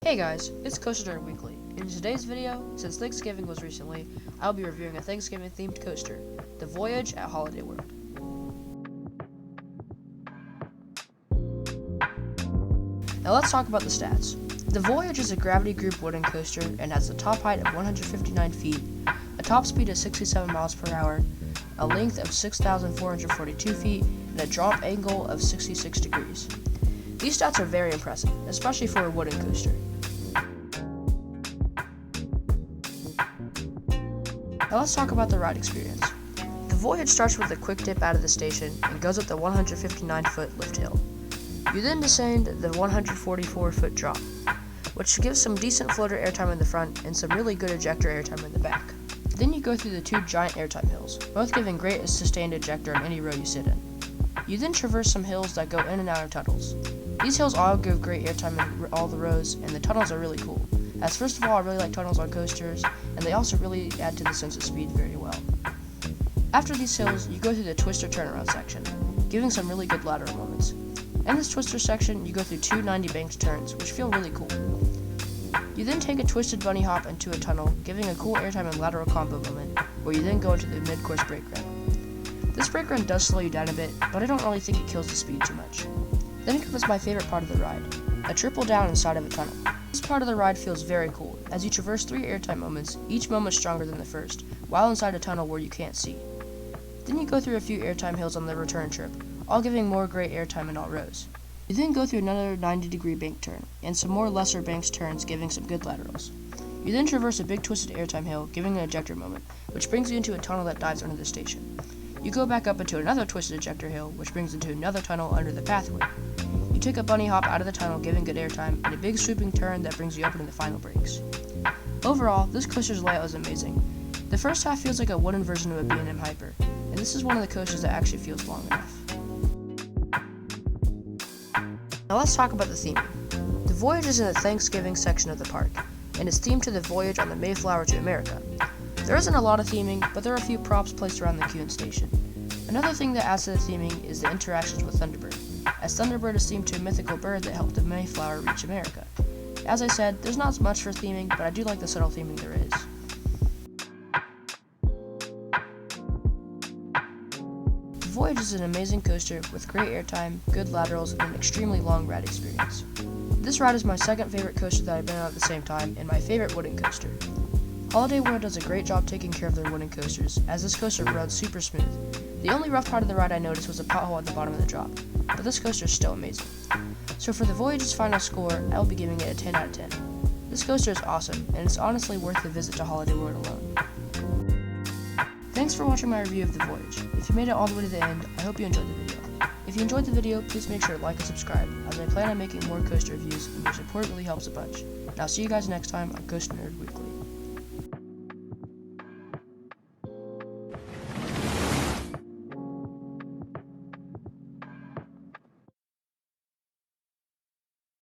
Hey guys, it's Coaster Nerd Weekly. In today's video, since Thanksgiving was recently, I'll be reviewing a Thanksgiving themed coaster, the Voyage at Holiday World. Now let's talk about the stats. The Voyage is a gravity group wooden coaster and has a top height of 159 feet, a top speed of 67 miles per hour, a length of 6,442 feet, and a drop angle of 66 degrees. These stats are very impressive, especially for a wooden coaster. Now let's talk about the ride experience. The Voyage starts with a quick dip out of the station and goes up the 159-foot lift hill. You then descend the 144-foot drop, which gives some decent floater airtime in the front and some really good ejector airtime in the back. Then you go through the two giant airtime hills, both giving great sustained ejector on any row you sit in. You then traverse some hills that go in and out of tunnels. These hills all give great airtime in all the rows, and the tunnels are really cool. As first of all, I really like tunnels on coasters, and they also really add to the sense of speed very well. After these hills, you go through the twister turnaround section, giving some really good lateral moments. In this twister section, you go through two 90 banked turns, which feel really cool. You then take a twisted bunny hop into a tunnel, giving a cool airtime and lateral combo moment, where you then go into the mid-course brake run. This brake run does slow you down a bit, but I don't really think it kills the speed too much. Then comes my favorite part of the ride, a triple down inside of a tunnel. This part of the ride feels very cool, as you traverse three airtime moments, each moment stronger than the first, while inside a tunnel where you can't see. Then you go through a few airtime hills on the return trip, all giving more great airtime in all rows. You then go through another 90-degree bank turn, and some more lesser banked turns giving some good laterals. You then traverse a big twisted airtime hill, giving an ejector moment, which brings you into a tunnel that dives under the station. You go back up into another twisted ejector hill, which brings into another tunnel under the pathway. You take a bunny hop out of the tunnel, giving good airtime, and a big swooping turn that brings you up into the final brakes. Overall, this coaster's layout is amazing. The first half feels like a wooden version of a B&M Hyper, and this is one of the coasters that actually feels long enough. Now let's talk about the theming. The Voyage is in the Thanksgiving section of the park, and is themed to the voyage on the Mayflower to America. There isn't a lot of theming, but there are a few props placed around the queue and station. Another thing that adds to the theming is the interactions with Thunderbird, as Thunderbird is themed to a mythical bird that helped the Mayflower reach America. As I said, there's not as much for theming, but I do like the subtle theming there is. The Voyage is an amazing coaster with great airtime, good laterals, and an extremely long ride experience. This ride is my second favorite coaster that I've been on at the same time, and my favorite wooden coaster. Holiday World does a great job taking care of their wooden coasters, as this coaster runs super smooth. The only rough part of the ride I noticed was a pothole at the bottom of the drop, but this coaster is still amazing. So for the Voyage's final score, I will be giving it a 10 out of 10. This coaster is awesome, and it's honestly worth the visit to Holiday World alone. Thanks for watching my review of the Voyage. If you made it all the way to the end, I hope you enjoyed the video. If you enjoyed the video, please make sure to like and subscribe, as I plan on making more coaster reviews, and your support really helps a bunch. And I'll see you guys next time on Coaster Nerd Weekly.